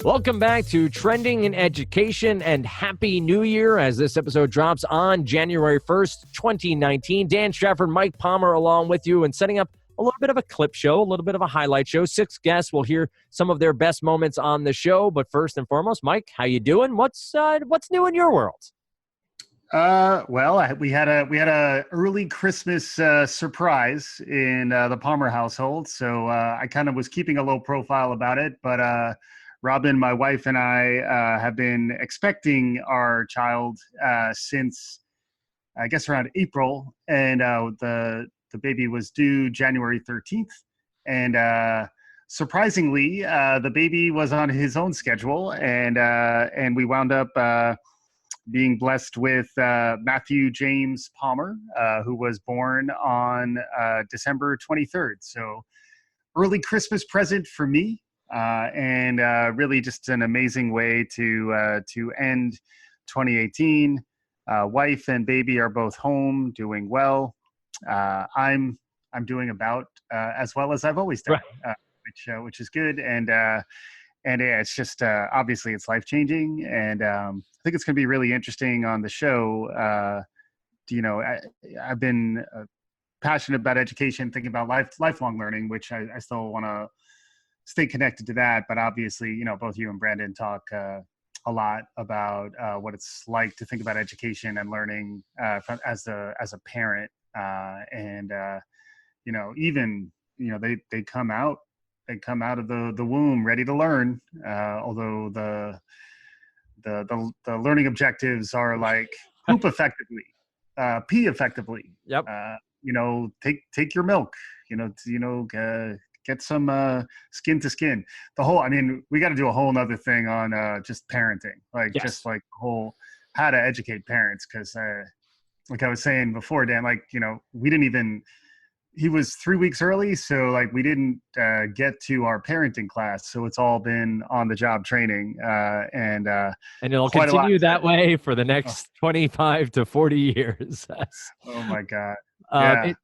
Welcome back to Trending in Education, and Happy New Year as this episode drops on January 1st, 2019. Dan Strafford, Mike Palmer along with you, and setting up a little bit of a clip show, a little bit of a highlight show. 6 guests will hear some of their best moments on the show. But first and foremost, Mike, how you doing? What's new in your world? Well, we had a early Christmas surprise in the Palmer household, so I kind of was keeping a low profile about it. But Robin, my wife, and I have been expecting our child since I guess around April, and the baby was due January 13th, and surprisingly, the baby was on his own schedule, and we wound up being blessed with Matthew James Palmer, who was born on December 23rd. So early Christmas present for me, and really just an amazing way to end 2018. Wife and baby are both home, doing well. I'm doing about as well as I've always done, right. Which is good. And yeah, it's just obviously it's life-changing, and I think it's going to be really interesting on the show. I've been passionate about education, thinking about lifelong learning, which I still want to stay connected to that. But obviously, both you and Brandon talk a lot about what it's like to think about education and learning as a parent, and even they come out. They come out of the womb ready to learn, although the learning objectives are like poop effectively, pee effectively. Yep. Take your milk. Get some skin to skin. We got to do a whole nother thing on just parenting, just like the whole how to educate parents, because like I was saying before, Dan, we didn't even. He was 3 weeks early, so we didn't get to our parenting class. So it's all been on the job training, and it'll continue that way for the next 25 to 40 years. Oh my God!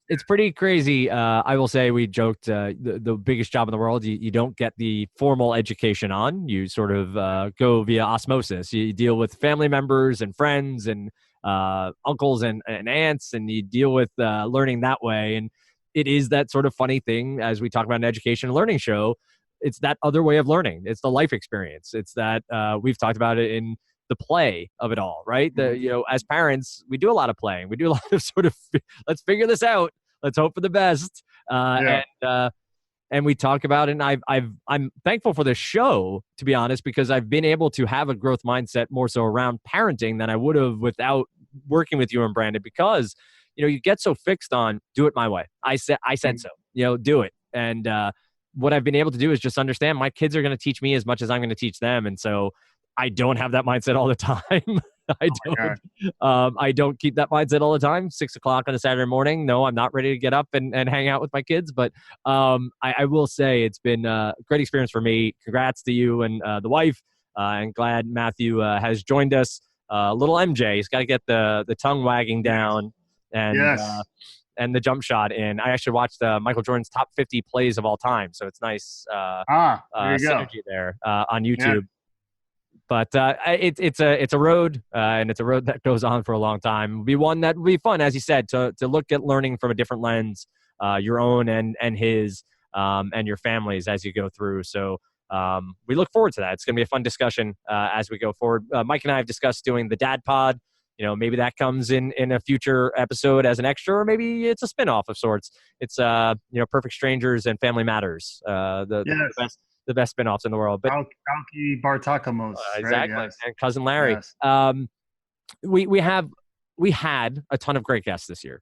It's pretty crazy. I will say, we joked the biggest job in the world. You don't get the formal education on. You sort of go via osmosis. You deal with family members and friends and uncles and aunts, and you deal with learning that way. And it is that sort of funny thing, as we talk about an education and learning show. It's that other way of learning. It's the life experience. It's that we've talked about it in the play of it all, right? As parents, we do a lot of playing. We do a lot of sort of, let's figure this out. Let's hope for the best. And we talk about it. And I'm thankful for this show, to be honest, because I've been able to have a growth mindset more so around parenting than I would have without working with you and Brandon, because you get so fixed on do it my way. I said so, do it. And what I've been able to do is just understand my kids are going to teach me as much as I'm going to teach them. And so I don't have that mindset all the time. I don't keep that mindset all the time. 6 o'clock on a Saturday morning. No, I'm not ready to get up and hang out with my kids. But I will say it's been a great experience for me. Congrats to you and the wife. And glad Matthew has joined us. Little MJ, he's got to get the tongue wagging down. And the jump shot in. I actually watched Michael Jordan's top 50 plays of all time, so it's nice synergy there on YouTube. Yeah. But it's a road, and it's a road that goes on for a long time. It'll be one that will be fun, as you said, to look at learning from a different lens, your own and his, and your families as you go through. So we look forward to that. It's going to be a fun discussion as we go forward. Mike and I have discussed doing the Dad Pod. Maybe that comes in a future episode as an extra, or maybe it's a spinoff of sorts. It's Perfect Strangers and Family Matters, the best spinoffs in the world. But Alki Bartakamos, exactly, right? Yes. And Cousin Larry. Yes. We had a ton of great guests this year.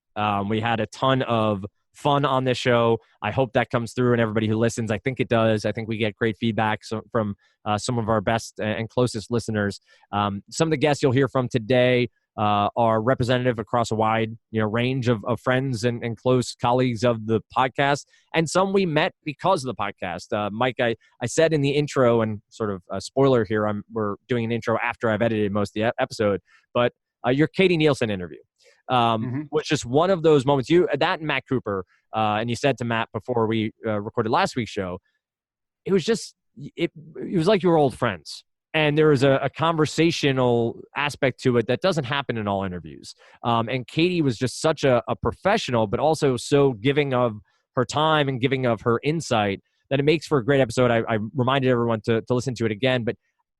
We had a ton of fun on this show. I hope that comes through, and everybody who listens, I think it does. I think we get great feedback from some of our best and closest listeners. Some of the guests you'll hear from today are representative across a wide range of friends and close colleagues of the podcast, and some we met because of the podcast. Mike, I said in the intro, and sort of a spoiler here, we're doing an intro after I've edited most of the episode, but your Katie Nielson interview was just one of those moments. That and Matt Cooper, and you said to Matt before we recorded last week's show, it was just it was like you were old friends. And there was a conversational aspect to it that doesn't happen in all interviews. And Katie was just such a professional, but also so giving of her time and giving of her insight that it makes for a great episode. I reminded everyone to listen to it again. But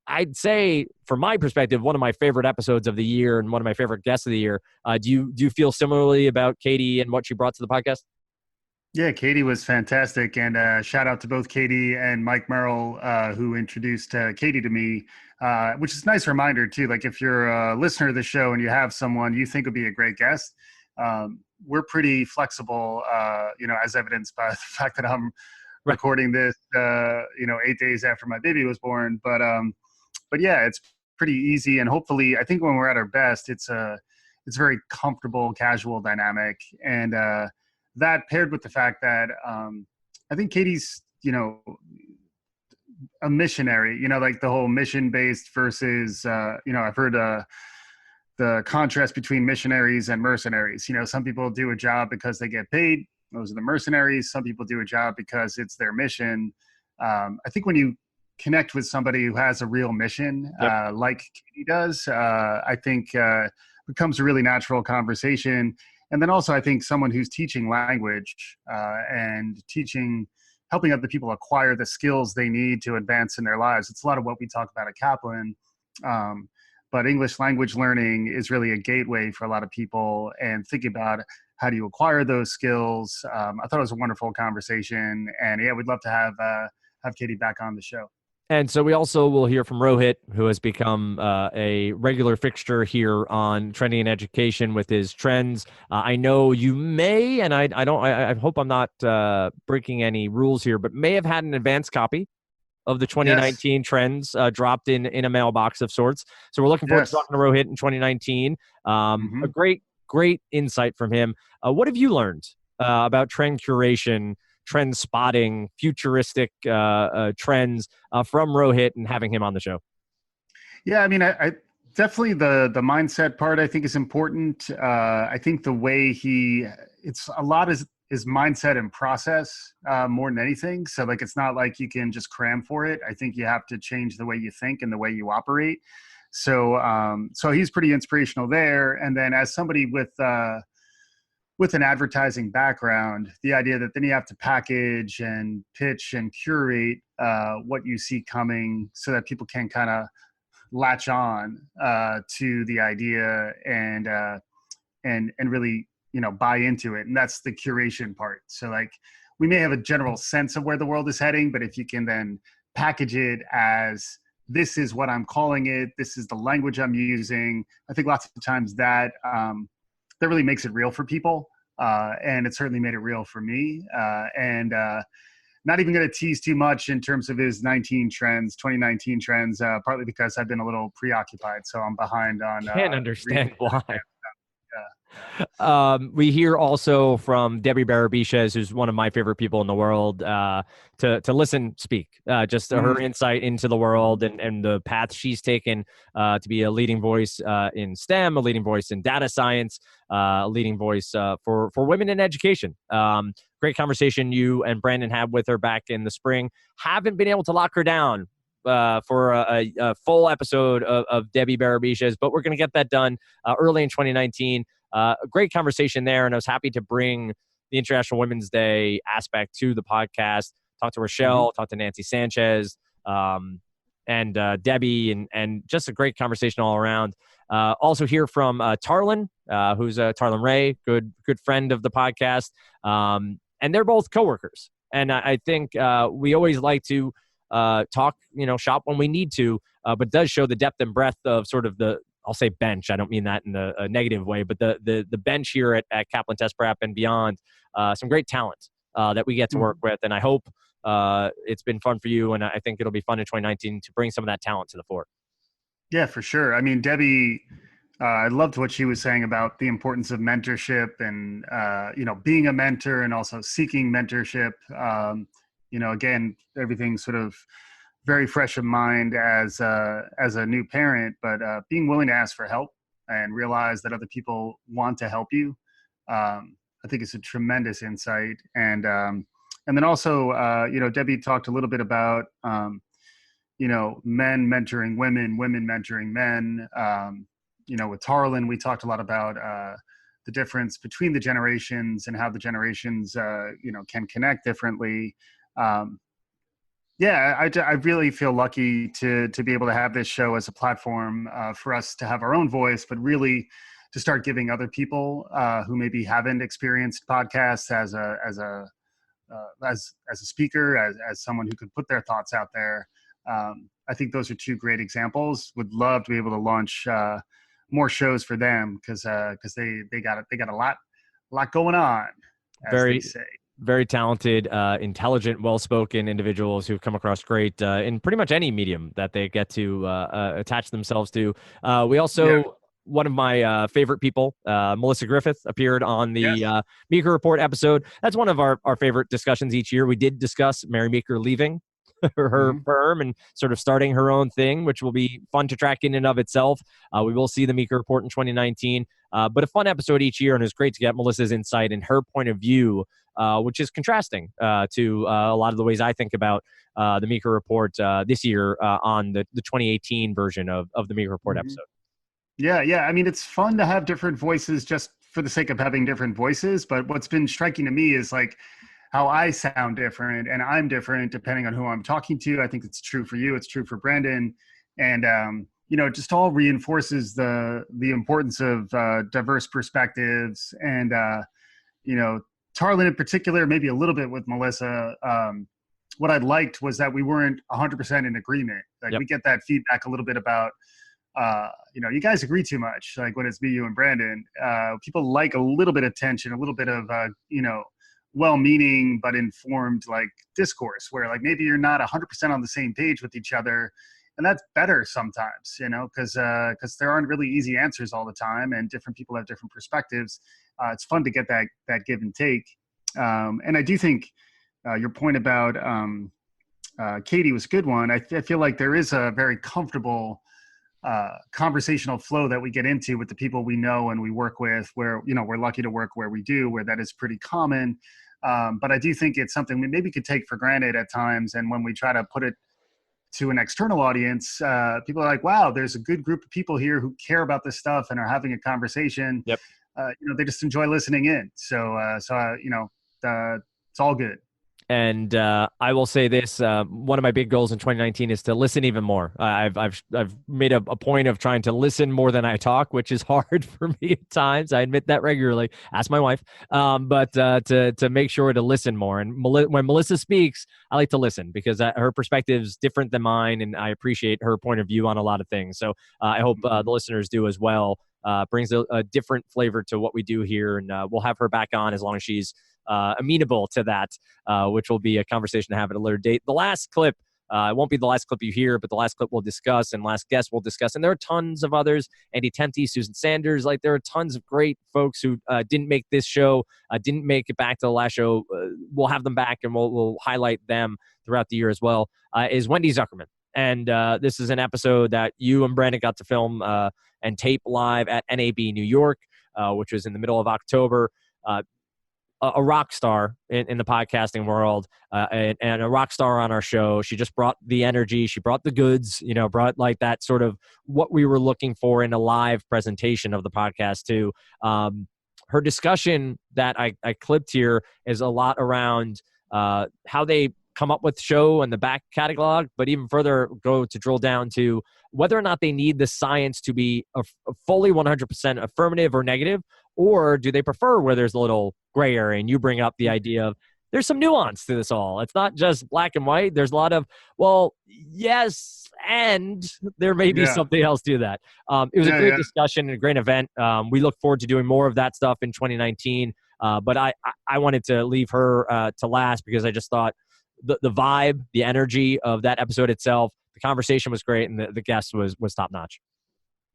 I'd say, from my perspective, one of my favorite episodes of the year and one of my favorite guests of the year. Do you feel similarly about Katie and what she brought to the podcast? Yeah, Katie was fantastic. And shout out to both Katie and Mike Merrill, who introduced Katie to me, which is a nice reminder, too. Like, if you're a listener of the show and you have someone you think would be a great guest, we're pretty flexible, as evidenced by the fact that I'm Right. recording this, 8 days after my baby was born. But yeah, it's pretty easy. And hopefully, I think when we're at our best, it's a very comfortable, casual dynamic. And, that paired with the fact that I think Katie's, a missionary, like the whole mission-based versus, I've heard the contrast between missionaries and mercenaries. Some people do a job because they get paid. Those are the mercenaries. Some people do a job because it's their mission. I think when you connect with somebody who has a real mission, Yep. like Katie does, I think becomes a really natural conversation. And then also, I think someone who's teaching language and helping other people acquire the skills they need to advance in their lives. It's a lot of what we talk about at Kaplan. But English language learning is really a gateway for a lot of people. And thinking about how do you acquire those skills. I thought it was a wonderful conversation. And yeah, we'd love to have Katie back on the show. And so we also will hear from Rohit, who has become a regular fixture here on Trending in Education with his trends. I know you may, and I hope I'm not breaking any rules here, but may have had an advanced copy of the Yes. 2019 trends dropped in a mailbox of sorts. So we're looking forward to Yes. talking to Rohit in 2019. A Mm-hmm. great insight from him. What have you learned about trend curation, trend spotting, futuristic trends from Rohit and having him on the show? Yeah, I mean, I definitely the mindset part I think is important. I think the way it's a lot is mindset and process more than anything. So like, it's not like you can just cram for it. I think you have to change the way you think and the way you operate. So he's pretty inspirational there. And then as somebody with an advertising background, the idea that then you have to package and pitch and curate what you see coming so that people can kind of latch on to the idea and really buy into it. And that's the curation part. So like, we may have a general sense of where the world is heading, but if you can then package it as, this is what I'm calling it, this is the language I'm using, I think lots of times that really makes it real for people. And it certainly made it real for me. And not even going to tease too much in terms of his 2019 trends, partly because I've been a little preoccupied. So I'm behind on Can't reading understand that why. advanced stuff. We hear also from Debbie Berebichez, who's one of my favorite people in the world, to listen speak, just Yeah. her insight into the world and the path she's taken to be a leading voice in STEM, a leading voice in data science, a leading voice for women in education. Great conversation you and Brandon had with her back in the spring. Haven't been able to lock her down for a full episode of Debbie Berebichez, but we're going to get that done early in 2019. A great conversation there, and I was happy to bring the International Women's Day aspect to the podcast. Talk to Mm-hmm. Rochelle, talk to Nancy Sanchez, and Debbie, and just a great conversation all around. Also hear from Tarlin, who's Tarlin Ray, good friend of the podcast, and they're both coworkers. And I think we always like to talk, shop when we need to, but does show the depth and breadth of sort of I'll say bench. I don't mean that in a negative way, but the bench here at Kaplan Test Prep and beyond, some great talent that we get to work with. And I hope it's been fun for you. And I think it'll be fun in 2019 to bring some of that talent to the fore. Yeah, for sure. I mean, Debbie, I loved what she was saying about the importance of mentorship and, being a mentor and also seeking mentorship. Again, everything's sort of very fresh in mind as a new parent, but being willing to ask for help and realize that other people want to help you. I think it's a tremendous insight. And And then also, Debbie talked a little bit about, men mentoring women, women mentoring men. With Tarlin, we talked a lot about the difference between the generations and how the generations, can connect differently. I really feel lucky to be able to have this show as a platform for us to have our own voice, but really to start giving other people who maybe haven't experienced podcasts as a speaker, as someone who could put their thoughts out there. I think those are two great examples. Would love to be able to launch more shows for them because they got a lot going on, as they Very, say. very talented, intelligent, well-spoken individuals who've come across great in pretty much any medium that they get to attach themselves to. We also, one of my favorite people, Melissa Griffith, appeared on the Meeker Report episode. That's one of our favorite discussions each year. We did discuss Mary Meeker leaving her firm and sort of starting her own thing, which will be fun to track in and of itself. We will see the Meeker Report in 2019, but a fun episode each year, and it's great to get Melissa's insight and her point of view, which is contrasting to a lot of the ways I think about the Meeker Report this year on the 2018 version of the Meeker Report episode. Yeah. I mean, it's fun to have different voices just for the sake of having different voices. But what's been striking to me is like how I sound different, and I'm different depending on who I'm talking to. I think it's true for you. It's true for Brandon. And, it just all reinforces the importance of diverse perspectives. And, Tarlin in particular, maybe a little bit with Melissa. What I liked was that we weren't 100% in agreement. Like we get that feedback a little bit about, you guys agree too much. Like when it's me, you, and Brandon, people like a little bit of tension, a little bit of, well-meaning but informed like discourse where like maybe you're not 100% on the same page with each other. And that's better sometimes, because there aren't really easy answers all the time, and different people have different perspectives. It's fun to get that give and take. And I do think your point about Katie was a good one. I feel like there is a very comfortable conversational flow that we get into with the people we know and we work with, where, we're lucky to work where we do, where that is pretty common. But I do think it's something we maybe could take for granted at times. And when we try to put it to an external audience, people are like, wow, there's a good group of people here who care about this stuff and are having a conversation. Yep. They just enjoy listening in. So it's all good. And I will say this: one of my big goals in 2019 is to listen even more. I've made a point of trying to listen more than I talk, which is hard for me at times. I admit that regularly. Ask my wife. But to make sure to listen more. And when Melissa speaks, I like to listen because her perspective is different than mine, and I appreciate her point of view on a lot of things. So I hope the listeners do as well. Brings a different flavor to what we do here, and we'll have her back on as long as she's amenable to that, which will be a conversation to have at a later date. The last clip, it won't be the last clip you hear, but the last clip we'll discuss and last guest we'll discuss. And there are tons of others: Andy Temte, Susan Sanders. Like there are tons of great folks who didn't make this show, didn't make it back to the last show. We'll have them back, and we'll highlight them throughout the year as well. Is Wendy Zukerman. And this is an episode that you and Brandon got to film and tape live at NAB New York, which was in the middle of October. A rock star in the podcasting world, and a rock star on our show. She just brought the energy. She brought the goods, brought like that sort of what we were looking for in a live presentation of the podcast too. Her discussion that I clipped here is a lot around how they come up with show and the back catalog, but even further go to drill down to whether or not they need the science to be a fully 100% affirmative or negative, or do they prefer where there's a little gray area? And you bring up the idea of there's some nuance to this all. It's not just black and white. There's a lot of, well, yes, and there may be something else to that. It was a great discussion and a great event. We look forward to doing more of that stuff in 2019. But I wanted to leave her to last because I just thought the vibe, the energy of that episode itself, the conversation was great, and the guest was top notch.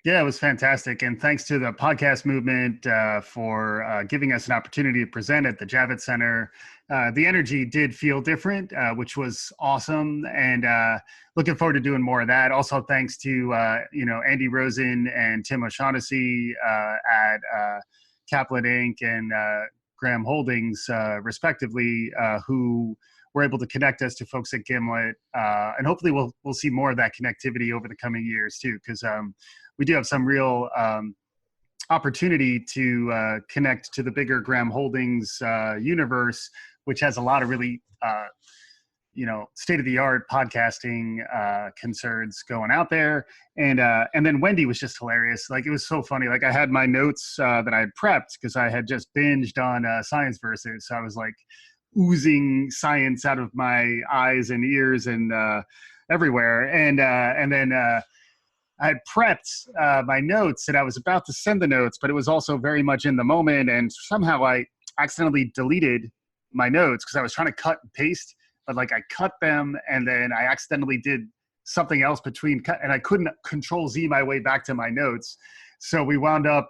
Yeah, it was fantastic. And thanks to the podcast movement for giving us an opportunity to present at the Javits Center. The energy did feel different, which was awesome. And looking forward to doing more of that. Also, thanks to, Andy Rosen and Tim O'Shaughnessy at Kaplan Inc. and Graham Holdings, respectively, who were able to connect us to folks at Gimlet, and hopefully we'll see more of that connectivity over the coming years too, because we do have some real opportunity to connect to the bigger Graham Holdings universe, which has a lot of really state-of-the-art podcasting concerns going out there. And then Wendy was just hilarious. Like, it was so funny. Like, I had my notes that I had prepped because I had just binged on Science Versus. So I was like oozing science out of my eyes and ears and everywhere. And then I had prepped my notes and I was about to send the notes, but it was also very much in the moment. And somehow I accidentally deleted my notes because I was trying to cut and paste, but like I cut them and then I accidentally did something else between cut, and I couldn't Control Z my way back to my notes. So we wound up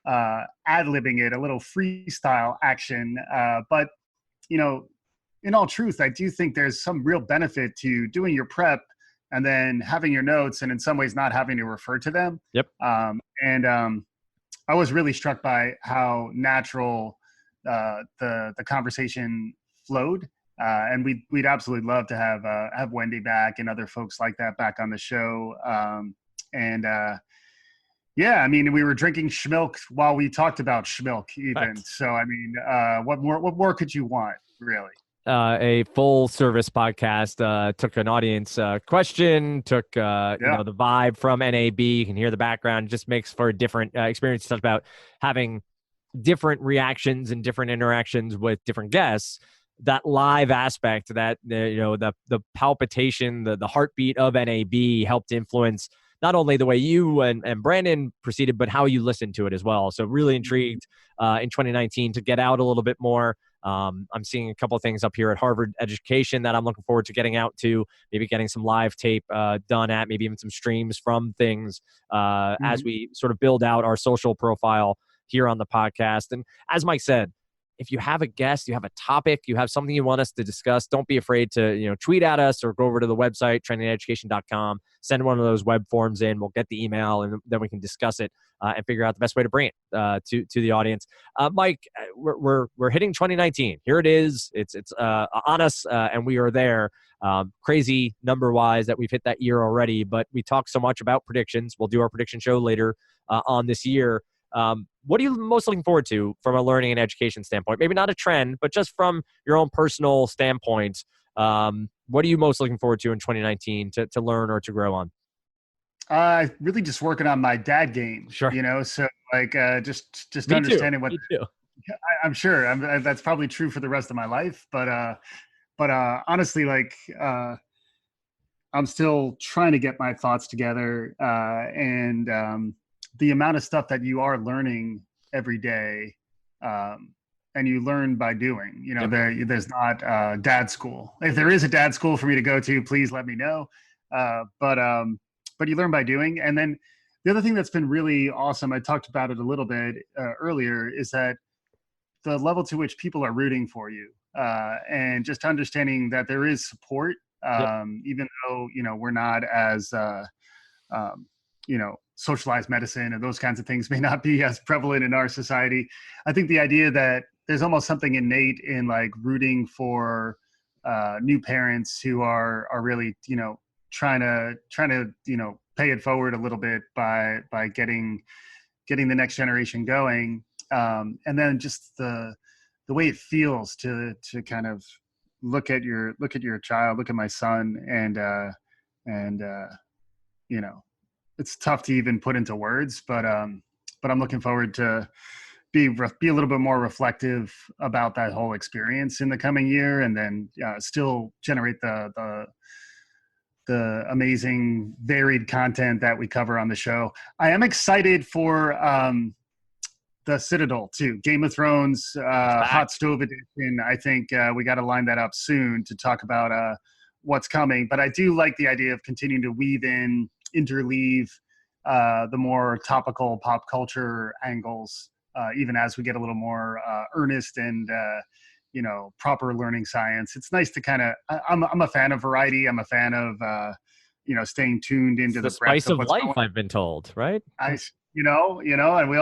ad-libbing it, a little freestyle action. But, in all truth, I do think there's some real benefit to doing your prep and then having your notes and in some ways not having to refer to them. Yep. I was really struck by how natural the conversation flowed. And we'd absolutely love to have Wendy back and other folks like that back on the show. Yeah, I mean, we were drinking schmilk while we talked about schmilk even. Right. So, I mean, what more could you want, really? A full service podcast, took an audience question, took the vibe from NAB. You can hear the background. It just makes for a different experience. Talk about having different reactions and different interactions with different guests. That live aspect, that the palpitation, the heartbeat of NAB helped influence not only the way you and Brandon proceeded, but how you listened to it as well. So really intrigued in 2019 to get out a little bit more. I'm seeing a couple of things up here at Harvard Education that I'm looking forward to getting out to, maybe getting some live tape done at, maybe even some streams from things as we sort of build out our social profile here on the podcast. And as Mike said, if you have a guest, you have a topic, you have something you want us to discuss, don't be afraid to tweet at us or go over to the website, trendingeducation.com, send one of those web forms in. We'll get the email and then we can discuss it and figure out the best way to bring it to the audience. Mike, we're hitting 2019. Here it is. It's on us, and we are there. Crazy number-wise that we've hit that year already, but we talk so much about predictions. We'll do our prediction show later on this year. What are you most looking forward to from a learning and education standpoint? Maybe not a trend, but just from your own personal standpoint. What are you most looking forward to in 2019 to learn or to grow on? Really just working on my dad game. Sure. So like just Me understanding too. what I'm sure that's probably true for the rest of my life. But honestly, like I'm still trying to get my thoughts together and the amount of stuff that you are learning every day, and you learn by doing, there's not dad school. If there is a dad school for me to go to, please let me know. But you learn by doing. And then the other thing that's been really awesome, I talked about it a little bit earlier, is that the level to which people are rooting for you, and just understanding that there is support, even though, we're not as, socialized medicine and those kinds of things may not be as prevalent in our society. I think the idea that there's almost something innate in like rooting for new parents who are really, trying to, pay it forward a little bit by getting the next generation going. And then just the way it feels to kind of look at your child, look at my son, and it's tough to even put into words, but I'm looking forward to be a little bit more reflective about that whole experience in the coming year, and then still generate the amazing varied content that we cover on the show. I am excited for the Citadel too, Game of Thrones Hot Stove Edition. I think we got to line that up soon to talk about what's coming. But I do like the idea of continuing to interleave the more topical pop culture angles, even as we get a little more earnest and proper learning science. It's nice to kind of I'm a fan of variety. I'm a fan of staying tuned into the spice of life. I've been told, right? And we all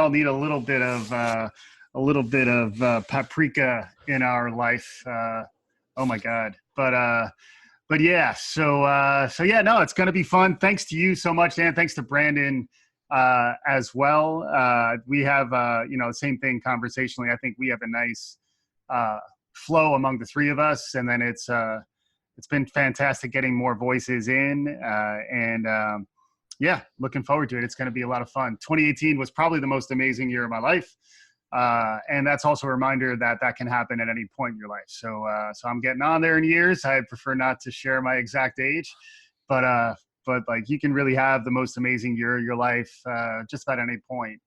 need a little bit of little bit of paprika in our life. Oh my God. But yeah, so yeah, no, it's going to be fun. Thanks to you so much, Dan. Thanks to Brandon as well. We have, same thing conversationally. I think we have a nice flow among the three of us. And then it's been fantastic getting more voices in and yeah, looking forward to it. It's going to be a lot of fun. 2018 was probably the most amazing year of my life. And that's also a reminder that can happen at any point in your life. So I'm getting on there in years. I prefer not to share my exact age, but like you can really have the most amazing year of your life, just about any point.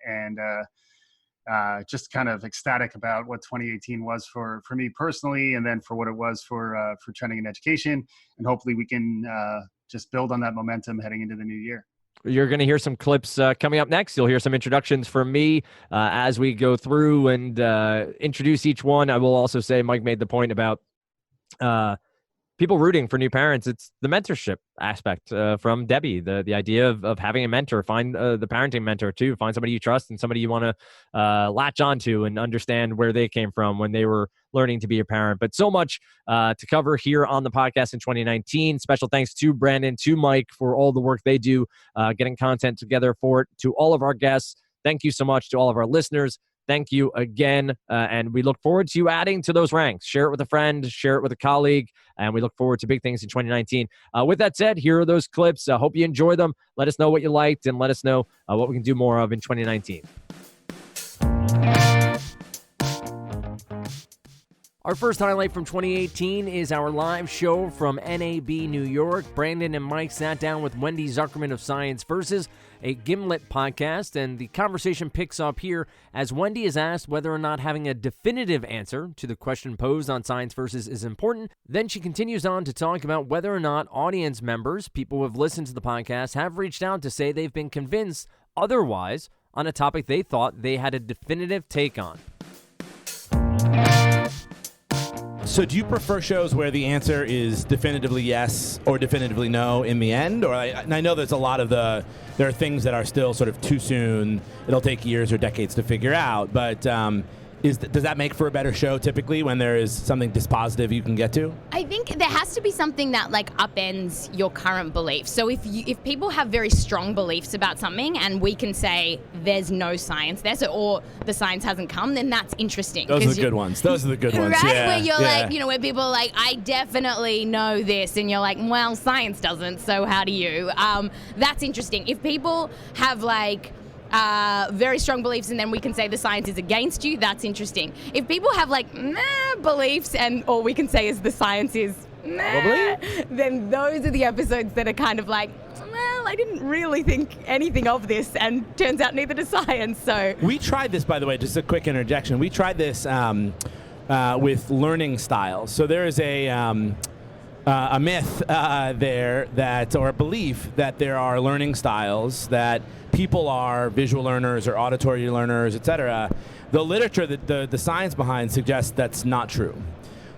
And just kind of ecstatic about what 2018 was for me personally, and then for what it was for trending in education. And hopefully we can just build on that momentum heading into the new year. You're going to hear some clips coming up next. You'll hear some introductions from me as we go through and introduce each one. I will also say Mike made the point about people rooting for new parents. It's the mentorship aspect from Debbie, the idea of having a mentor. Find the parenting mentor too. Find somebody you trust and somebody you want to latch onto and understand where they came from when they were learning to be a parent. But so much to cover here on the podcast in 2019. Special thanks to Brandon, to Mike for all the work they do, getting content together for it. To all of our guests, thank you so much. To all of our listeners, thank you again. And we look forward to you adding to those ranks. Share it with a friend, share it with a colleague, and we look forward to big things in 2019. With that said, here are those clips. Hope you enjoy them. Let us know what you liked and let us know what we can do more of in 2019. Our first highlight from 2018 is our live show from NAB New York. Brandon and Mike sat down with Wendy Zukerman of Science Versus, a Gimlet podcast, and the conversation picks up here as Wendy is asked whether or not having a definitive answer to the question posed on Science Versus is important. Then she continues on to talk about whether or not audience members, people who have listened to the podcast, have reached out to say they've been convinced otherwise on a topic they thought they had a definitive take on. So do you prefer shows where the answer is definitively yes or definitively no in the end? Or I know there's a lot of there are things that are still sort of too soon. It'll take years or decades to figure out. But does that make for a better show typically when there is something dispositive you can get to? I think there has to be something that like upends your current beliefs. So if people have very strong beliefs about something and we can say there's no science there, or the science hasn't come, then that's interesting. Those are the good ones. Those are the good ones. Right? Yeah, where you're like, where people are like, I definitely know this, and you're like, well, science doesn't, so how do you? That's interesting. If people have like very strong beliefs and then we can say the science is against you, that's interesting. If people have like beliefs and all we can say is the science is then those are the episodes that are kind of like, well, I didn't really think anything of this, and turns out neither does science. So we tried this, by the way, just a quick interjection. We tried this with learning styles. So there is a myth there that, or a belief that there are learning styles that people are visual learners or auditory learners, etc. The literature, the science behind suggests that's not true.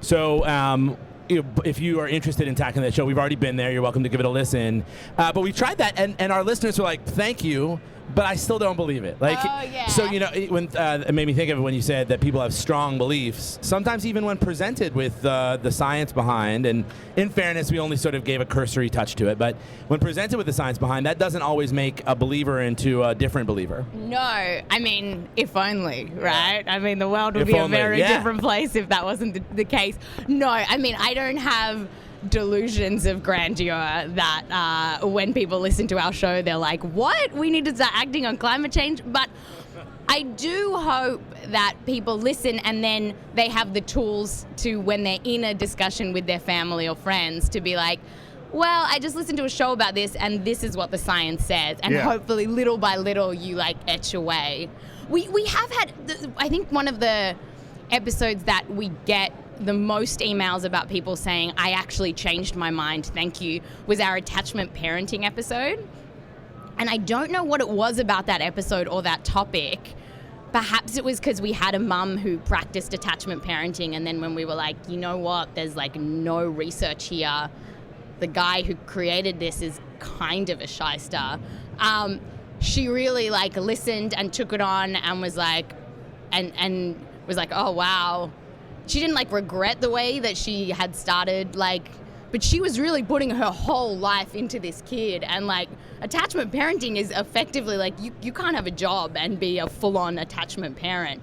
So if you are interested in tackling that show, we've already been there. You're welcome to give it a listen. But we tried that, and our listeners were like, thank you, but I still don't believe it. Like, yeah. So, when it made me think of it when you said that people have strong beliefs, sometimes even when presented with the science behind, and in fairness, we only sort of gave a cursory touch to it, but when presented with the science behind, that doesn't always make a believer into a different believer. No, I mean, if only, right? I mean, the world would be a very different place if that wasn't the case. No, I mean, I don't have delusions of grandeur that when people listen to our show, they're like, what? We need to start acting on climate change? But I do hope that people listen and then they have the tools to, when they're in a discussion with their family or friends, to be like, well, I just listened to a show about this and this is what the science says. And hopefully little by little you like etch away. We have had, I think one of the episodes that we get the most emails about people saying, I actually changed my mind, thank you, was our attachment parenting episode. And I don't know what it was about that episode or that topic. Perhaps it was because we had a mum who practiced attachment parenting, and then when we were like, you know what, there's like no research here, the guy who created this is kind of a shyster. She really like listened and took it on and was like, and was like, oh wow. She didn't like regret the way that she had started, like, but she was really putting her whole life into this kid. And like attachment parenting is effectively like you can't have a job and be a full-on attachment parent.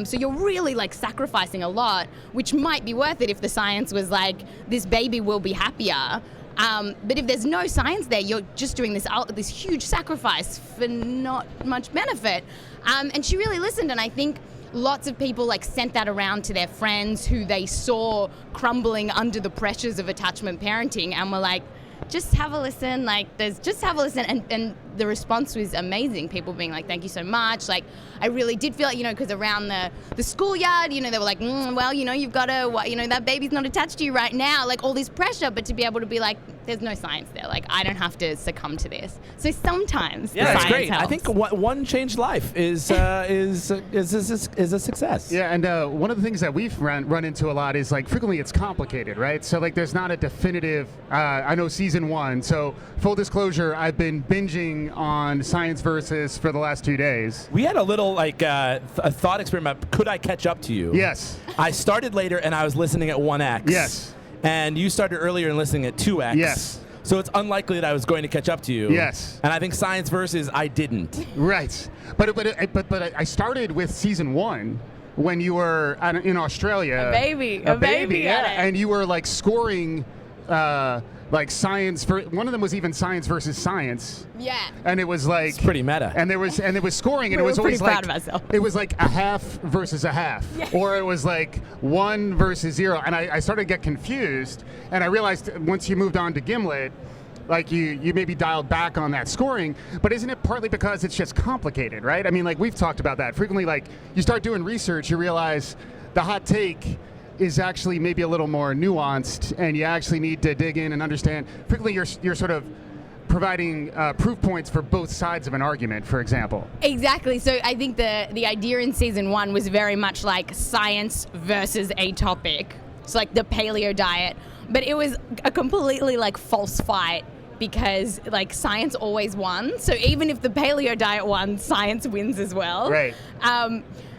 So you're really like sacrificing a lot, which might be worth it if the science was like, this baby will be happier. But if there's no science there, you're just doing this huge sacrifice for not much benefit. And she really listened, and I think lots of people like sent that around to their friends who they saw crumbling under the pressures of attachment parenting, and were like, just have a listen, and the response was amazing. People being like, thank you so much. Like, I really did feel like, because around the schoolyard, they were like, well, you've got to, that baby's not attached to you right now, like all this pressure, but to be able to be like, there's no science there. Like, I don't have to succumb to this. So sometimes the that's science great. helps. I think one changed life is a success. Yeah, and one of the things that we've run into a lot is like frequently it's complicated, right? So like there's not a definitive. I know season 1. So full disclosure, I've been binging on Science Versus for the last 2 days. We had a little like a thought experiment. Could I catch up to you? Yes. I started later and I was listening at 1x. Yes. And you started earlier and listening at 2x. Yes. So it's unlikely that I was going to catch up to you. Yes. And I think Science Versus, I didn't. Right. But I started with season 1 when you were in Australia. A baby. Yeah. And you were like scoring like science for one of them was even Science Versus Science. Yeah. And it was like It's pretty meta. And there was scoring, and We it was were always pretty like proud of ourselves. it was like a half versus a half, or it was like 1 versus 0, and I started to get confused, and I realized once you moved on to Gimlet, like you maybe dialed back on that scoring, but isn't it partly because it's just complicated, right? I mean, like we've talked about that frequently. Like you start doing research, you realize the hot take is actually maybe a little more nuanced, and you actually need to dig in and understand. Frequently, you're sort of providing proof points for both sides of an argument, for example. Exactly. So I think the idea in season 1 was very much like science versus a topic. It's like the paleo diet, but it was a completely like false fight, because like science always won. So even if the paleo diet won, science wins as well. Right.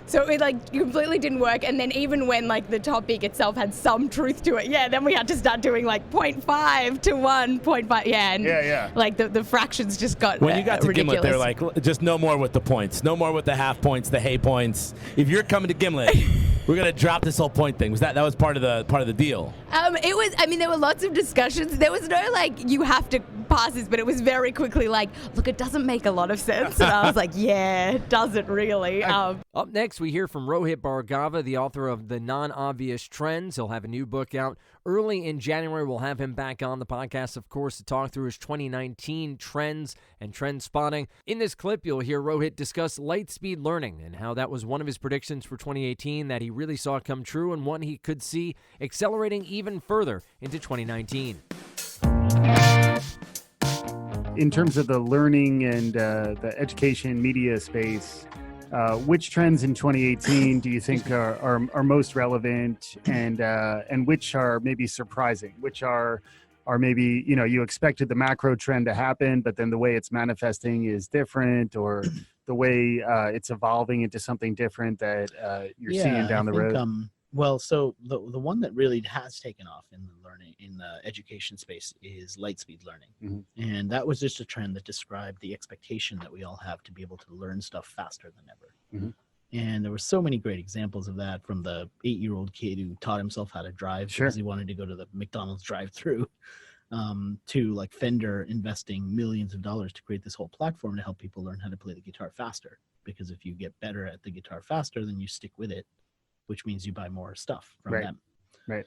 So it like completely didn't work. And then even when like the topic itself had some truth to it, then we had to start doing like 0.5 to 1, 0.5. Yeah. And like the fractions just got When you got to ridiculous. Gimlet, they're like, just no more with the points. No more with the half points, the hay points. If you're coming to Gimlet, we're going to drop this whole point thing. That was part of the deal? It was, I mean, there were lots of discussions. There was no like, you have to pass this, but it was very quickly like, look, it doesn't make a lot of sense. And I was like, yeah, it doesn't really. Up next, we hear from Rohit Barghava, the author of The Non-Obvious Trends. He'll have a new book out early in January. We'll have him back on the podcast, of course, to talk through his 2019 trends and trend spotting. In this clip, you'll hear Rohit discuss light speed learning and how that was one of his predictions for 2018 that he really saw come true, and one he could see accelerating even further into 2019. In terms of the learning and the education media space, which trends in 2018 do you think are most relevant, and which are maybe surprising? Which are maybe, you expected the macro trend to happen, but then the way it's manifesting is different, or the way it's evolving into something different that you're seeing down the road? Well, so the one that really has taken off in the learning, in the education space, is light speed learning. Mm-hmm. And that was just a trend that described the expectation that we all have to be able to learn stuff faster than ever. Mm-hmm. And there were so many great examples of that, from the 8-year-old kid who taught himself how to drive because he wanted to go to the McDonald's drive-thru, to like Fender investing millions of dollars to create this whole platform to help people learn how to play the guitar faster. Because if you get better at the guitar faster, then you stick with it, which means you buy more stuff from them. Right.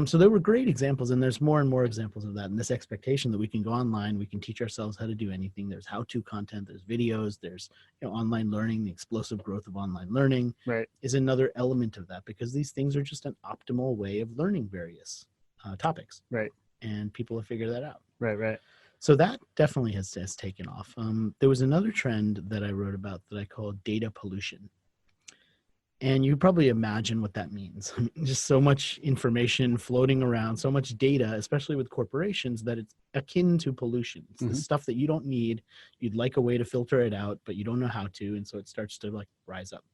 So there were great examples, and there's more and more examples of that. And this expectation that we can go online, we can teach ourselves how to do anything. There's how-to content, there's videos, there's online learning. The explosive growth of online learning is another element of that, because these things are just an optimal way of learning various topics. Right. And people have figured that out. Right. So that definitely has taken off. There was another trend that I wrote about that I called data pollution. And you probably imagine what that means. Just so much information floating around, so much data, especially with corporations, that it's akin to pollution. It's the stuff that you don't need. You'd like a way to filter it out, but you don't know how to. And so it starts to like rise up.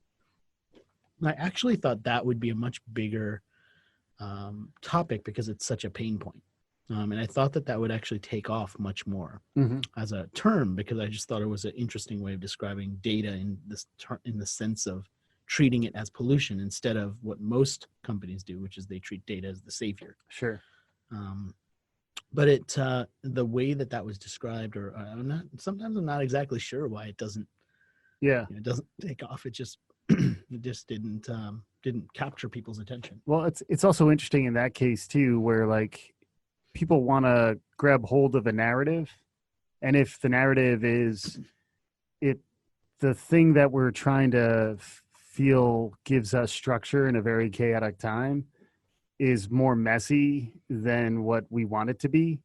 I actually thought that would be a much bigger topic because it's such a pain point. And I thought that would actually take off much more as a term, because I just thought it was an interesting way of describing data in the sense of treating it as pollution instead of what most companies do, which is they treat data as the savior. Sure. But the way that was described, or sometimes I'm not exactly sure why it doesn't. Yeah, it doesn't take off. It just didn't capture people's attention. Well, it's also interesting in that case too, where like people want to grab hold of a narrative, and if the narrative is the thing that we're trying to feel gives us structure in a very chaotic time is more messy than what we want it to be,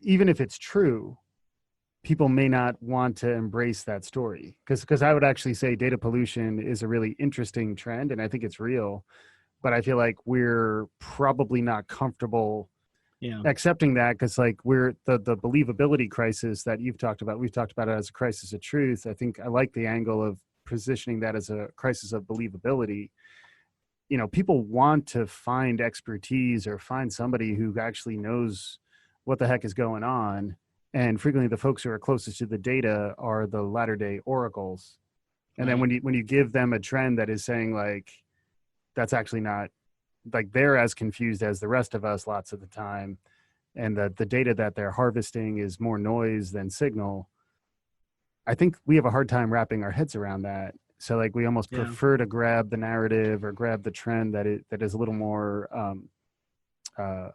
even if it's true, people may not want to embrace that story. Because I would actually say data pollution is a really interesting trend, and I think it's real, but I feel like we're probably not comfortable accepting that, because like we're the believability crisis that you've talked about, we've talked about it as a crisis of truth. I think I like the angle of positioning that as a crisis of believability. You know, people want to find expertise or find somebody who actually knows what the heck is going on. And frequently the folks who are closest to the data are the latter day oracles. And then when you give them a trend that is saying like, that's actually not, like they're as confused as the rest of us lots of the time, and the data that they're harvesting is more noise than signal, I think we have a hard time wrapping our heads around that. So like we almost prefer to grab the narrative or grab the trend that is a little more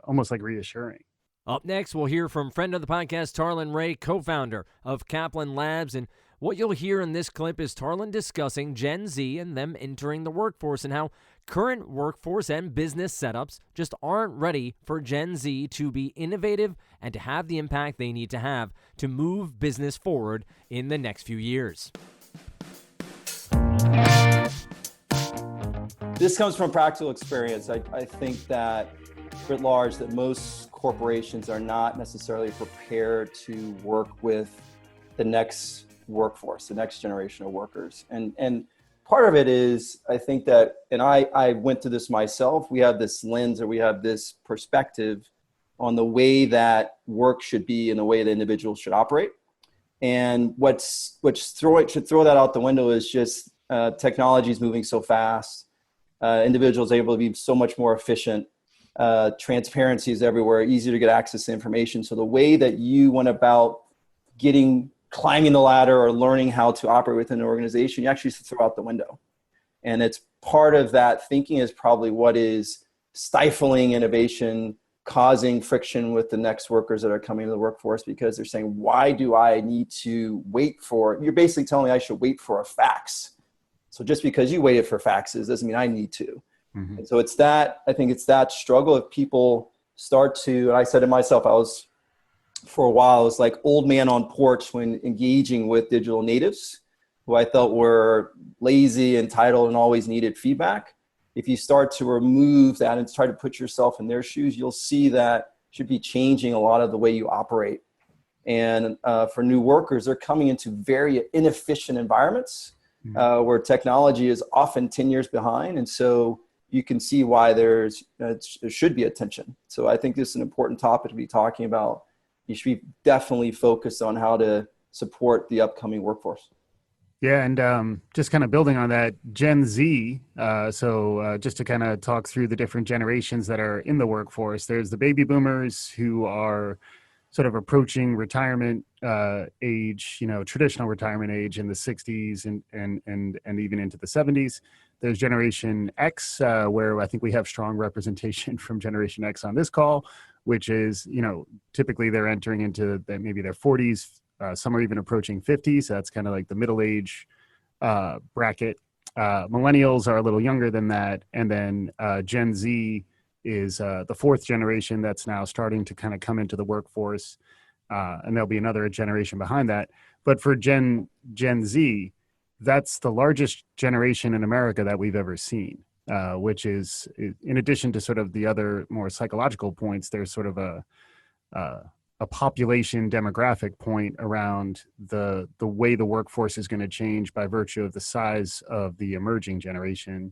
almost like reassuring. Up next, we'll hear from friend of the podcast, Tarlin Ray, co-founder of Kaplan Labs. And what you'll hear in this clip is Tarlin discussing Gen Z and them entering the workforce, and how current workforce and business setups just aren't ready for Gen Z to be innovative and to have the impact they need to have to move business forward in the next few years. This comes from practical experience. I think that, writ large, that most corporations are not necessarily prepared to work with the next workforce, the next generation of workers. And part of it is, I think that, and I went through this myself, we have this lens, or we have this perspective on the way that work should be and the way the individual should operate. And what should throw that out the window is just technology is moving so fast. Individuals are able to be so much more efficient. Transparency is everywhere, easier to get access to information. So the way that you went about climbing the ladder or learning how to operate within an organization, you actually throw out the window. And it's part of that thinking is probably what is stifling innovation, causing friction with the next workers that are coming to the workforce, because they're saying, why do I need to wait for, you're basically telling me I should wait for a fax. So just because you waited for faxes doesn't mean I need to. Mm-hmm. And so I think it's that struggle if people start to, and I said to myself, for a while, I was like old man on porch when engaging with digital natives who I felt were lazy, entitled, and always needed feedback. If you start to remove that and try to put yourself in their shoes, you'll see that should be changing a lot of the way you operate. And for new workers, they're coming into very inefficient environments where technology is often 10 years behind. And so you can see why there should be a tension. So I think this is an important topic to be talking about. You should be definitely focused on how to support the upcoming workforce. Yeah, and just kind of building on that, Gen Z, just to kind of talk through the different generations that are in the workforce, there's the baby boomers who are sort of approaching retirement age, traditional retirement age in the 60s and even into the 70s. There's Generation X, where I think we have strong representation from Generation X on this call, which is, typically they're entering into maybe their 40s. Some are even approaching 50. So that's kind of like the middle age bracket. Millennials are a little younger than that. And then Gen Z is the fourth generation that's now starting to kind of come into the workforce. And there'll be another generation behind that. But for Gen Z, that's the largest generation in America that we've ever seen, which is, in addition to sort of the other more psychological points, there's sort of a population demographic point around the way the workforce is going to change by virtue of the size of the emerging generation.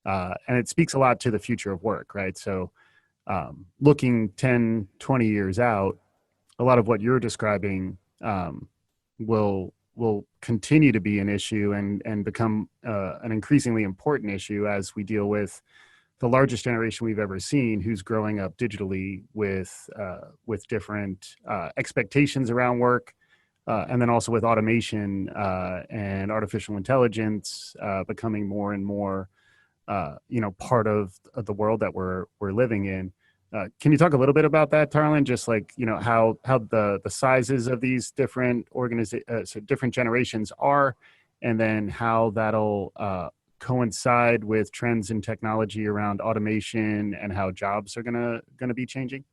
And it speaks a lot to the future of work, right? So looking 10, 20 years out, a lot of what you're describing will continue to be an issue and become an increasingly important issue as we deal with the largest generation we've ever seen, who's growing up digitally with different expectations around work, and then also with automation and artificial intelligence becoming more and more, part of the world that we're living in. Can you talk a little bit about that, Tarlin? Just like, how the sizes of these different different generations are, and then how that'll coincide with trends in technology around automation and how jobs are gonna be changing?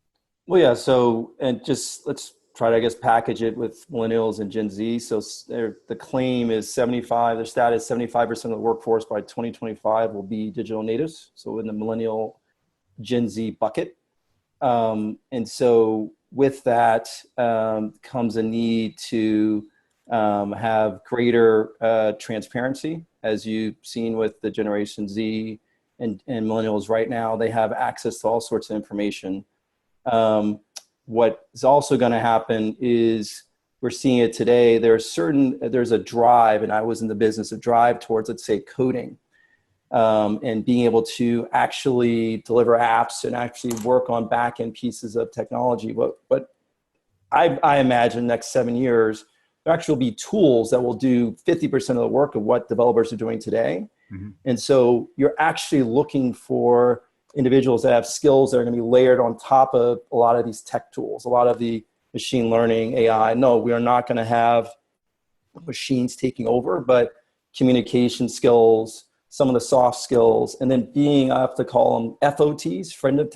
Well, yeah. So, and just let's try to, I guess, package it with millennials and Gen Z. So the claim is 75, their stat is 75% of the workforce by 2025 will be digital natives. So in the millennial Gen Z bucket. And so with that comes a need to have greater transparency. As you've seen with the Generation Z and millennials right now, they have access to all sorts of information. What is also going to happen is, we're seeing it today, there's a drive, and I was in the business of drive towards, let's say, coding, and being able to actually deliver apps and actually work on back-end pieces of technology. But I imagine next 7 years, there actually will be tools that will do 50% of the work of what developers are doing today. Mm-hmm. And so you're actually looking for individuals that have skills that are going to be layered on top of a lot of these tech tools, a lot of the machine learning, AI. No, we are not going to have machines taking over, but communication skills, some of the soft skills, and then being, I have to call them FOTs, friend of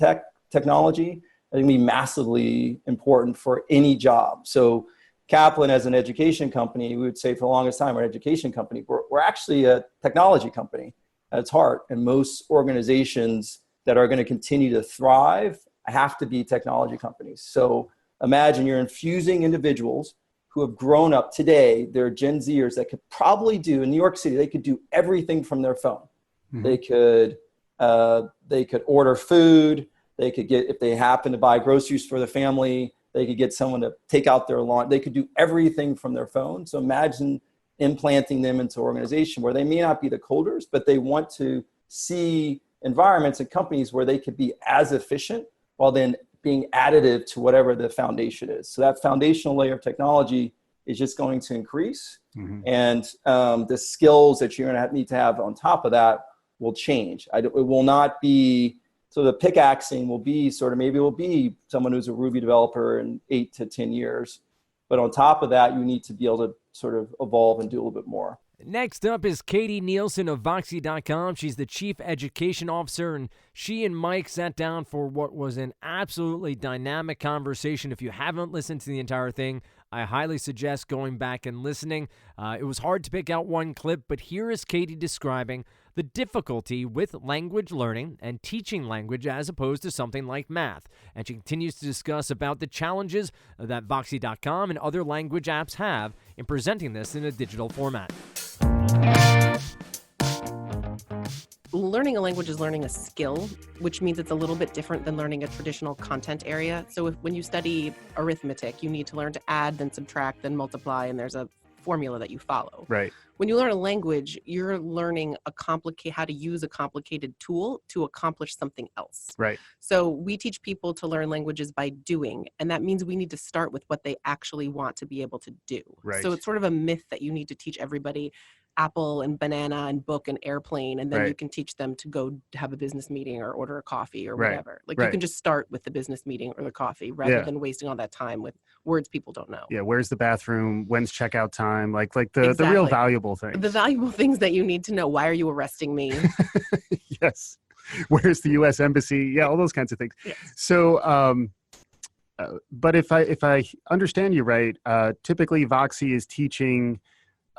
technology, are going to be massively important for any job. So Kaplan, as an education company, we would say for the longest time, we're an education company. We're actually a technology company at its heart. And most organizations that are going to continue to thrive have to be technology companies. So imagine you're infusing individuals who have grown up today. They're Gen Zers that could probably do, in New York City, they could do everything from their phone. Mm-hmm. They could order food. They could get, if they happen to buy groceries for the family, they could get someone to take out their lawn. They could do everything from their phone. So imagine implanting them into an organization where they may not be the coders, but they want to see environments and companies where they could be as efficient while then being additive to whatever the foundation is. So that foundational layer of technology is just going to increase. Mm-hmm. And the skills that you're going to need to have on top of that will change. It will not be, so the pickaxing will be sort of, maybe it will be someone who's a Ruby developer in 8 to 10 years. But on top of that, you need to be able to sort of evolve and do a little bit more. Next up is Katie Nielson of Voxy.com. She's the Chief Education Officer, and she and Mike sat down for what was an absolutely dynamic conversation. If you haven't listened to the entire thing, I highly suggest going back and listening. It was hard to pick out one clip, but here is Katie describing the difficulty with language learning and teaching language as opposed to something like math. And she continues to discuss about the challenges that Voxy.com and other language apps have in presenting this in a digital format. Learning a language is learning a skill, which means it's a little bit different than learning a traditional content area. So when you study arithmetic, you need to learn to add, then subtract, then multiply, and there's a formula that you follow. Right. When you learn a language, you're learning how to use a complicated tool to accomplish something else. Right. So we teach people to learn languages by doing, and that means we need to start with what they actually want to be able to do. Right. So it's sort of a myth that you need to teach everybody apple and banana and book and airplane, and then you can teach them to go have a business meeting or order a coffee or whatever. Like you can just start with the business meeting or the coffee rather than wasting all that time with words people don't know. Yeah, where's the bathroom? When's checkout time? Like the real valuable things. The valuable things that you need to know. Why are you arresting me? Yes. Where's the U.S. Embassy? Yeah, all those kinds of things. Yes. So, but if I understand you right, typically Voxy is teaching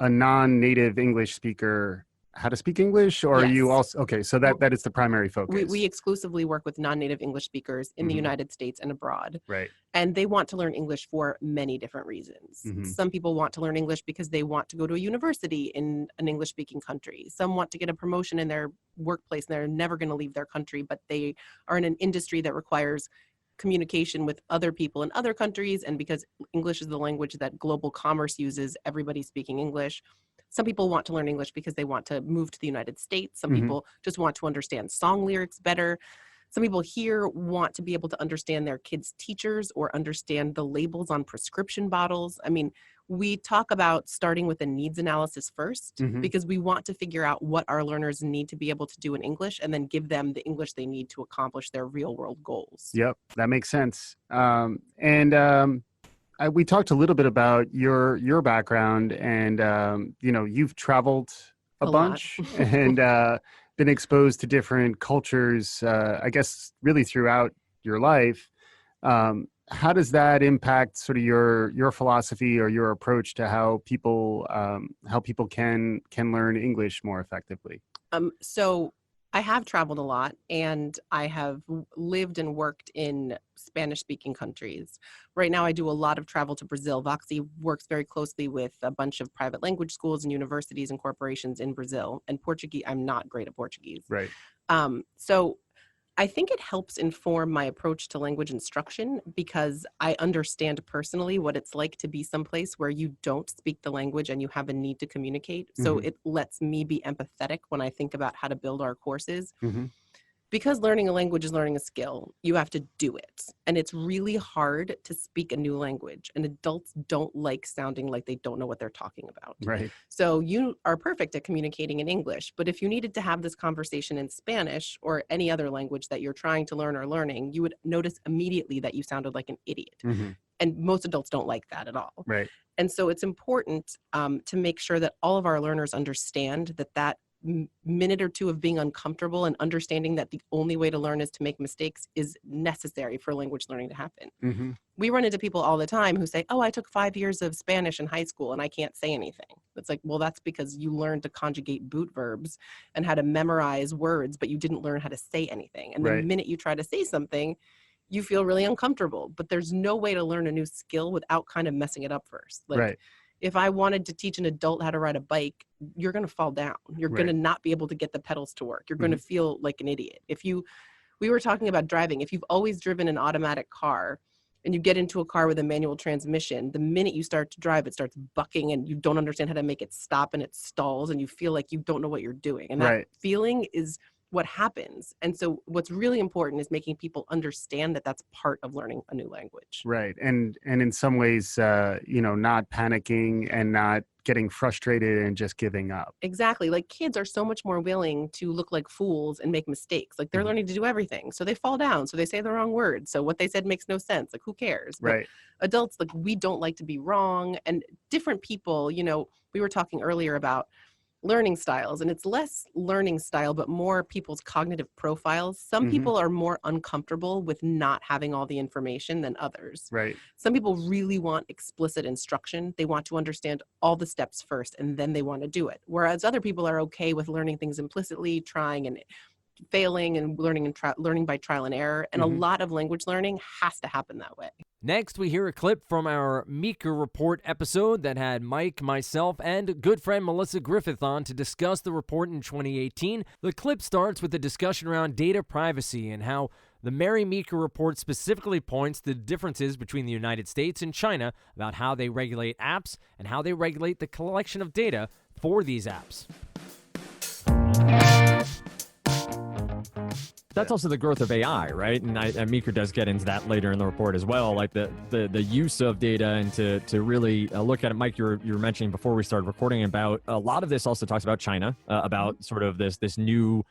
a non-native English speaker how to speak English, or are you also, okay, so that is the primary focus. We exclusively work with non-native English speakers in the United States and abroad. Right. And they want to learn English for many different reasons. Some people want to learn English because they want to go to a university in an English-speaking country. Some want to get a promotion in their workplace and they're never going to leave their country, but they are in an industry that requires communication with other people in other countries. And because English is the language that global commerce uses, everybody's speaking English. Some people want to learn English because they want to move to the United States. Some people just want to understand song lyrics better. Some people here want to be able to understand their kids' teachers or understand the labels on prescription bottles. I mean, we talk about starting with a needs analysis first because we want to figure out what our learners need to be able to do in English and then give them the English they need to accomplish their real world goals. Yep, that makes sense. We talked a little bit about your background, and you've traveled a bunch and been exposed to different cultures, I guess, really throughout your life. How does that impact sort of your philosophy or your approach to how people can learn English more effectively? So I have traveled a lot, and I have lived and worked in Spanish-speaking countries. Right now, I do a lot of travel to Brazil. Voxy works very closely with a bunch of private language schools and universities and corporations in Brazil. And Portuguese, I'm not great at Portuguese. Right. So I think it helps inform my approach to language instruction because I understand personally what it's like to be someplace where you don't speak the language and you have a need to communicate. So it lets me be empathetic when I think about how to build our courses. Because learning a language is learning a skill, you have to do it. And it's really hard to speak a new language. And adults don't like sounding like they don't know what they're talking about. Right. So you are perfect at communicating in English. But if you needed to have this conversation in Spanish or any other language that you're trying to learn or learning, you would notice immediately that you sounded like an idiot. And most adults don't like that at all. Right. And so it's important to make sure that all of our learners understand that minute or two of being uncomfortable and understanding that the only way to learn is to make mistakes is necessary for language learning to happen. We run into people all the time who say, oh, I took 5 years of Spanish in high school and I can't say anything. It's like, well, that's because you learned to conjugate boot verbs and how to memorize words, but you didn't learn how to say anything. And the minute you try to say something, you feel really uncomfortable, but there's no way to learn a new skill without kind of messing it up first. Like, if I wanted to teach an adult how to ride a bike, you're going to fall down. You're going to not be able to get the pedals to work. You're going to feel like an idiot. We were talking about driving. If you've always driven an automatic car and you get into a car with a manual transmission, the minute you start to drive, it starts bucking and you don't understand how to make it stop and it stalls and you feel like you don't know what you're doing. And that feeling is what happens. And so what's really important is making people understand that that's part of learning a new language. Right. And in some ways, not panicking and not getting frustrated and just giving up. Exactly. Like kids are so much more willing to look like fools and make mistakes. Like they're learning to do everything. So they fall down. So they say the wrong word. So what they said makes no sense. Like who cares? But adults, like we don't like to be wrong. And different people, we were talking earlier about learning styles, and it's less learning style, but more people's cognitive profiles. Some people are more uncomfortable with not having all the information than others. Right. Some people really want explicit instruction. They want to understand all the steps first, and then they want to do it. Whereas other people are okay with learning things implicitly, trying and failing and learning by trial and error. And a lot of language learning has to happen that way. Next, we hear a clip from our Meeker Report episode that had Mike, myself, and good friend Melissa Griffith on to discuss the report in 2018. The clip starts with a discussion around data privacy and how the Mary Meeker Report specifically points to the differences between the United States and China about how they regulate apps and how they regulate the collection of data for these apps. That's also the growth of AI, right? And Meeker does get into that later in the report as well, like the use of data and to really look at it. Mike, you were mentioning before we started recording about a lot of this also talks about China, about sort of this new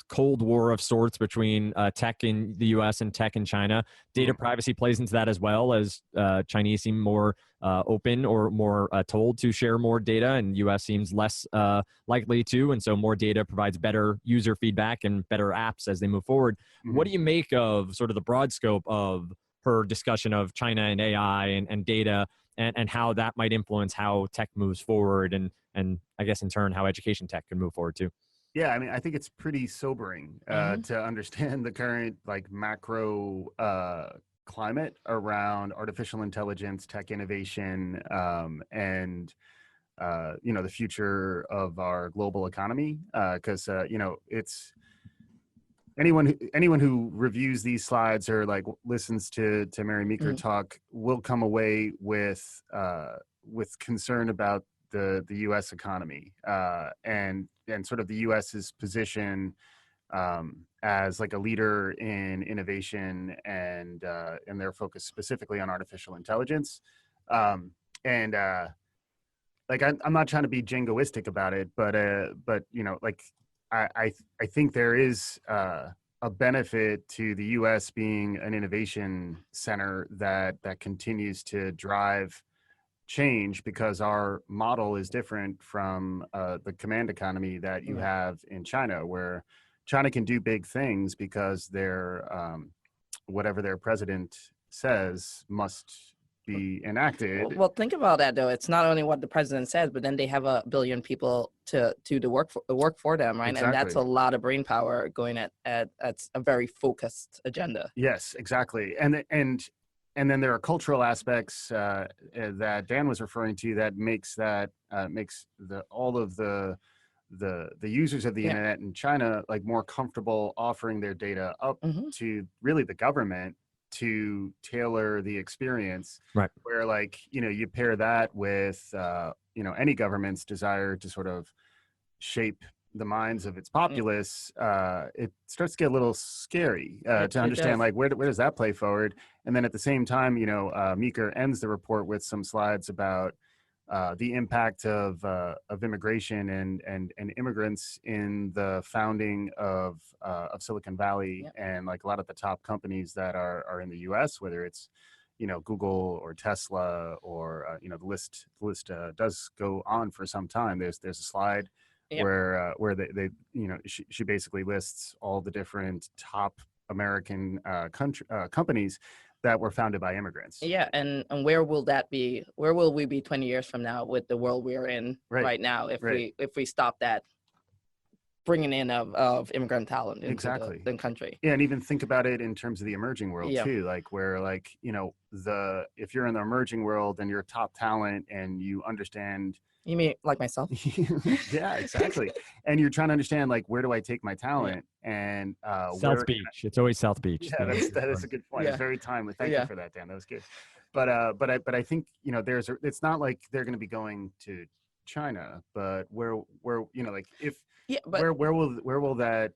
Cold War of sorts between tech in the U.S. and tech in China. Data privacy plays into that as well, as Chinese seem more open or more told to share more data, and U.S. seems less likely to. And so more data provides better user feedback and better apps as they move forward. What do you make of sort of the broad scope of her discussion of China and AI and data and how that might influence how tech moves forward, and I guess in turn how education tech can move forward too. Yeah, I mean, I think it's pretty sobering to understand the current like macro climate around artificial intelligence, tech innovation, and the future of our global economy. Because it's anyone who reviews these slides or like listens to Mary Meeker talk will come away with concern about the U.S. economy and sort of the U.S.'s position as like a leader in innovation and their focus specifically on artificial intelligence. Like I'm not trying to be jingoistic about it, but like I think there is a benefit to the U.S. being an innovation center that continues to drive change, because our model is different from the command economy that you have in China, where China can do big things because their whatever their president says must be enacted. Well, think about that though. It's not only what the president says, but then they have 1 billion people to do the work for them, right? Exactly. And that's a lot of brain power going at a very focused agenda. Yes, exactly. And then there are cultural aspects that Dan was referring to that makes all of the users of the internet in China like more comfortable offering their data up to really the government to tailor the experience. Right. Where like, you pair that with, any government's desire to sort of shape the minds of its populace, it starts to get a little scary to understand like where does that play forward. And then at the same time, Meeker ends the report with some slides about the impact of immigration and immigrants in the founding of Silicon Valley, and like a lot of the top companies that are in the U.S., whether it's Google or Tesla or the list does go on for some time. There's a slide where they she basically lists all the different top American companies that were founded by immigrants. Yeah, and where will that be? Where will we be 20 years from now with the world we're in right now if we stop that bringing in of immigrant talent into the country? Yeah, and even think about it in terms of the emerging world too, like where like if you're in the emerging world and you're top talent and you understand. You mean like myself? Yeah, exactly. And you're trying to understand like, where do I take my talent? And South Beach. It's always South Beach. Yeah, that is a good point. It's very timely. Thank you for that, Dan. That was good. But I think it's not like they're going to be going to China, but where like if where will that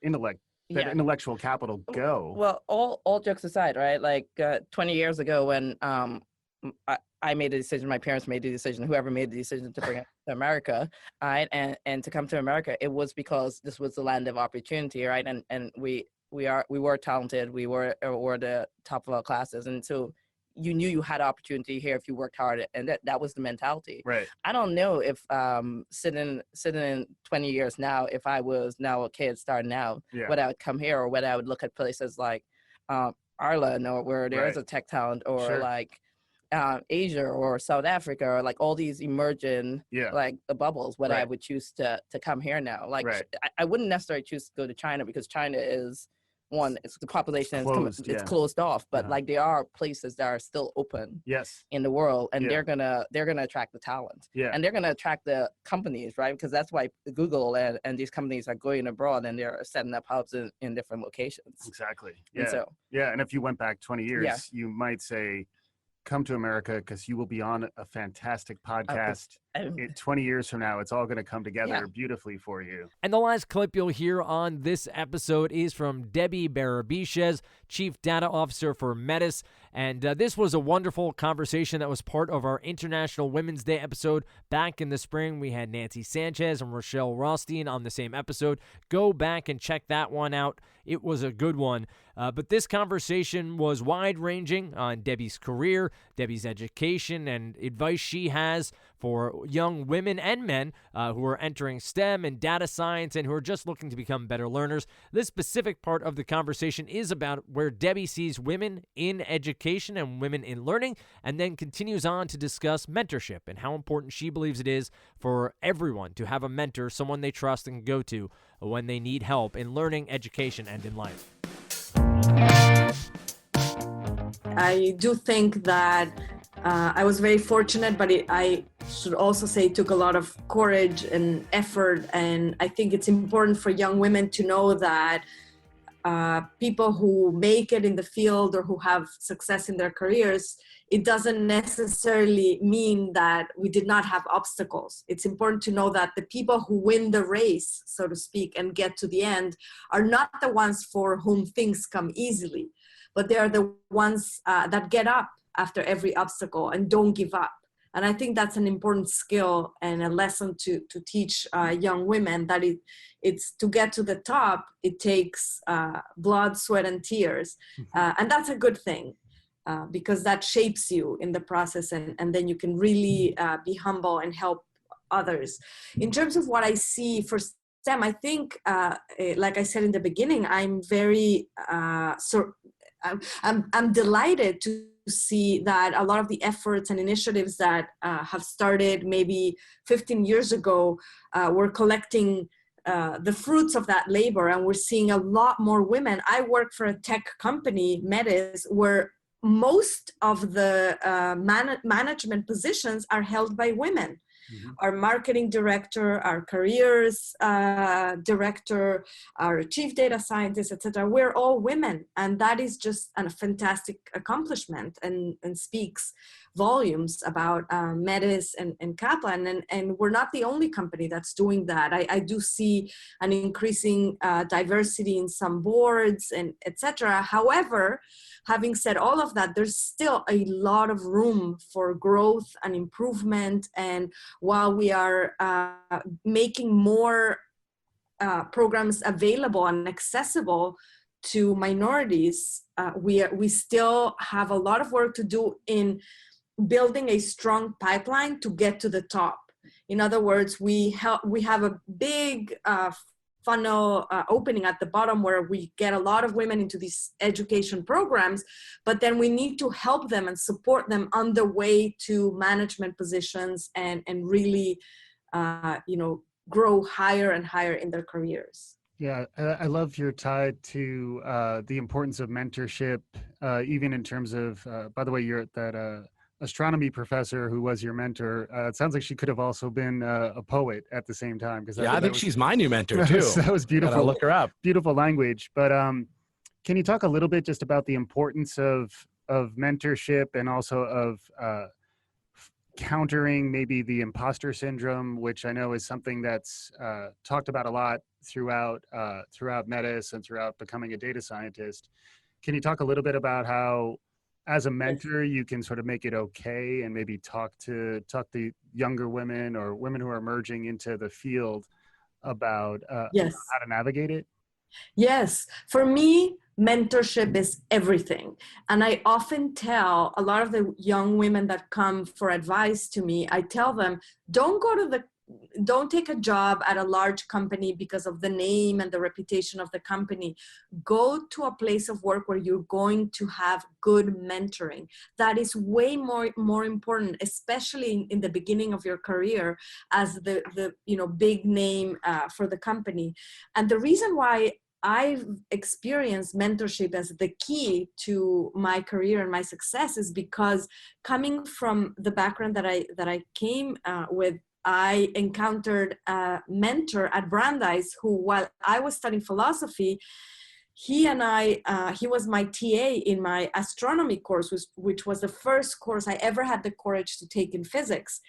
intellectual capital go? Well, all jokes aside, right? Like 20 years ago when I made a decision, my parents made the decision, whoever made the decision to bring it to America, right? And to come to America, it was because this was the land of opportunity, right? And we were talented, we were the top of our classes. And so you knew you had opportunity here if you worked hard, and that was the mentality. Right. I don't know if sitting in 20 years now, if I was now a kid starting out, whether I would come here or whether I would look at places like Ireland or where there's a tech talent, or like Asia or South Africa, or like all these emerging like the bubbles, whether I would choose to come here now. Like I wouldn't necessarily choose to go to China, because China is it's the population it's closed off, but like there are places that are still open in the world, and they're gonna attract the talent, and they're gonna attract the companies, right? Because that's why Google and these companies are going abroad and they're setting up hubs in different locations. Exactly. Yeah. And if you went back 20 years, you might say, come to America, because you will be on a fantastic podcast. 20 years from now, it's all going to come together beautifully for you. And the last clip you'll hear on this episode is from Debbie Berebichez, Chief Data Officer for Metis. And this was a wonderful conversation that was part of our International Women's Day episode back in the spring. We had Nancy Sanchez and Rochelle Rothstein on the same episode. Go back and check that one out. It was a good one. But this conversation was wide-ranging on Debbie's career, Debbie's education, and advice she has for young women and men who are entering STEM and data science and who are just looking to become better learners. This specific part of the conversation is about where Debbie sees women in education and women in learning, and then continues on to discuss mentorship and how important she believes it is for everyone to have a mentor, someone they trust and can go to when they need help in learning, education, and in life. I do think that I was very fortunate, but I should also say it took a lot of courage and effort. And I think it's important for young women to know that people who make it in the field or who have success in their careers, it doesn't necessarily mean that we did not have obstacles. It's important to know that the people who win the race, so to speak, and get to the end are not the ones for whom things come easily, but they are the ones that get up after every obstacle and don't give up. And I think that's an important skill and a lesson to teach young women, that it's to get to the top, it takes blood, sweat, and tears. And that's a good thing because that shapes you in the process, and then you can really be humble and help others. In terms of what I see for STEM, I think, like I said in the beginning, I'm very, I'm delighted to see that a lot of the efforts and initiatives that have started maybe 15 years ago, we're collecting the fruits of that labor, and we're seeing a lot more women. I work for a tech company, Metis, where most of the management positions are held by women. Mm-hmm. Our marketing director, our careers director, our chief data scientist, etc. We're all women, and that is just a fantastic accomplishment and speaks volumes about Metis and Kaplan. And we're not the only company that's doing that. I do see an increasing diversity in some boards and etc. However, having said all of that, there's still a lot of room for growth and improvement. And while we are making more programs available and accessible to minorities, we still have a lot of work to do in building a strong pipeline to get to the top. In other words, we have a big funnel opening at the bottom where we get a lot of women into these education programs, but then we need to help them and support them on the way to management positions and really, grow higher and higher in their careers. Yeah, I love your tie to the importance of mentorship, even in terms of, by the way, you're that astronomy professor who was your mentor. It sounds like she could have also been a poet at the same time. I think she's my new mentor too. That was beautiful. Gotta look her up. Beautiful language. But can you talk a little bit just about the importance of mentorship and also of countering maybe the imposter syndrome, which I know is something that's talked about a lot throughout Metis and throughout becoming a data scientist. Can you talk a little bit about how, as a mentor, you can sort of make it okay and maybe talk to younger women or women who are emerging into the field about how to navigate it? Yes. For me, mentorship is everything. And I often tell a lot of the young women that come for advice to me, I tell them, don't take a job at a large company because of the name and the reputation of the company. Go to a place of work where you're going to have good mentoring. That is way more important, especially in the beginning of your career as the big name for the company. And the reason why I've experienced mentorship as the key to my career and my success is because, coming from the background that I came with, I encountered a mentor at Brandeis who, while I was studying philosophy, he was my TA in my astronomy course, which was the first course I ever had the courage to take in physics.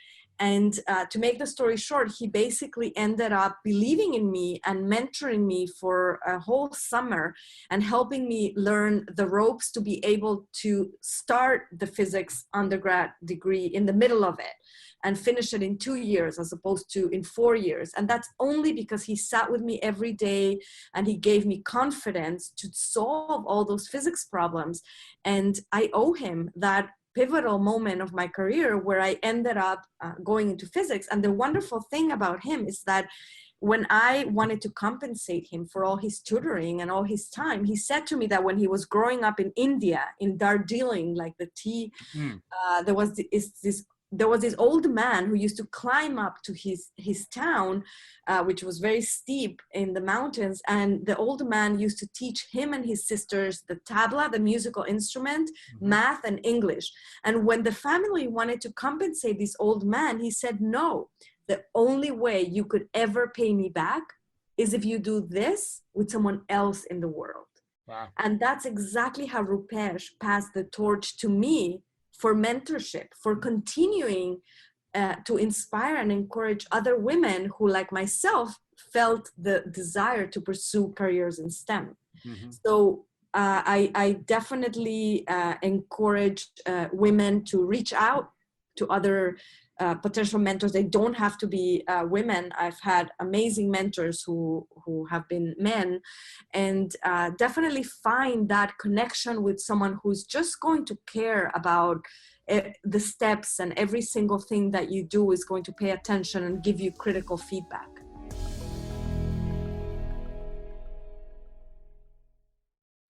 And to make the story short, he basically ended up believing in me and mentoring me for a whole summer and helping me learn the ropes to be able to start the physics undergrad degree in the middle of it and finish it in 2 years as opposed to in 4 years. And that's only because he sat with me every day and he gave me confidence to solve all those physics problems. And I owe him that pivotal moment of my career where I ended up going into physics. And the wonderful thing about him is that when I wanted to compensate him for all his tutoring and all his time, he said to me that when he was growing up in India, in Darjeeling, like the tea, there was this old man who used to climb up to his town, which was very steep in the mountains. And the old man used to teach him and his sisters the tabla, the musical instrument, math and English. And when the family wanted to compensate this old man, he said, no, the only way you could ever pay me back is if you do this with someone else in the world. Wow. And that's exactly how Rupesh passed the torch to me for mentorship, for continuing to inspire and encourage other women who, like myself, felt the desire to pursue careers in STEM. So I definitely encourage women to reach out to other potential mentors. They don't have to be women. I've had amazing mentors who have been men, and definitely find that connection with someone who's just going to care about the steps, and every single thing that you do is going to pay attention and give you critical feedback.